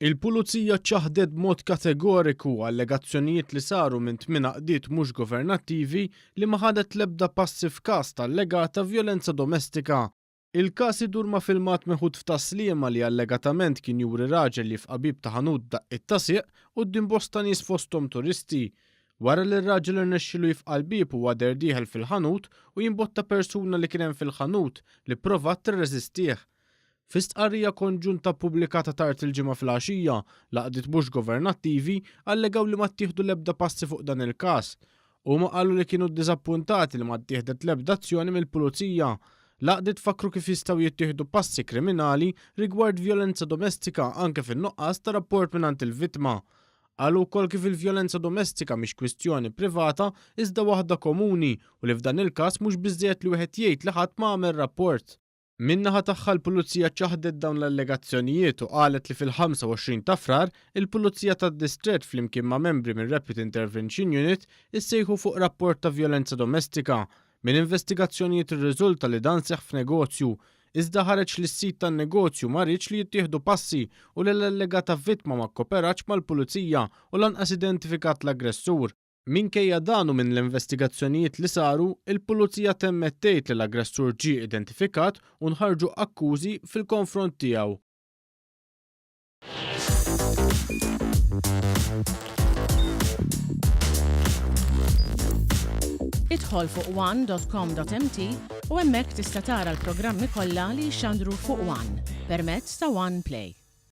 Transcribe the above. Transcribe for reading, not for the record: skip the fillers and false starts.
Il-Pulizija ċaħdet b'mod kategoriku allegazzjonijiet li saru minn 8 qdiet mhux governattivi li ma ħadet l-ebda passi f'każ tal-allegata vjolenza domestika. Il-każ idur ma' filmat meħud f'tasliema li allegatament kien juri raġel li f'qabib ta' ħanut daqq it-tasieq quddiem bosta nies fosthom turisti. Wara li r-raġel irnexxielu jifqa' l-bieb u għader dieħel fil-ħanut u jimbotta persuna li kien hemm fil-ħanut li provat tirreżistih. Fi stqarrija konġunta pubblikata tard il-ġimgħa fil-għaxija l-qdiet mhux governattivi allegaw li ma ttieħdu l-ebda passi fuq dan il-każ. Huma qalu li kienu ddiżappuntati li ma ttieħdet l-ebda azzjoni mill-pulizija. L-qdiet fakru kif jistgħu jittieħdu passi kriminali rigward vjolenza domestika anke fin-nuqqas ta' rapport mingħand il-vittma. Qalu wkoll kif il-vjolenza domestika mhix kwistjoni privata iżda waħda komuni u li f'dan il-każ mhux biżżejjed li wieħed jgħid li ħadd ma għamel rapport. Min-naħa tagħha l-Pulizija ċaħdet dawn l-allegazzjonijiet u qalet li fil-25 ta' Frar il-Pulizija tad-Distrett flimkien ma' membri minn Rapid Intervention Unit issejħu fuq rapport ta' vjolenza domestika. Min investigazzjonijiet irriżulta li dan seħħ f'negozju iżda ħareġ li s-sit tan-negozju ma rridx li jittieħdu passi u li l-allegata vittma ma kkoperax mal-Pulizija u lanqas identifikat l-aggressur. Minkejja dan u minn l-investigazzjonijiet li saru, il-Pulizija temmet tgħid li l-aggressur ġie identifikat u nħarġu akkużi fil-konfront tiegħu. Idħol fuq one.com.mt u hemmhekk tista' tara l-programmi kollha li jxandru fuq One permezz ta' One Play.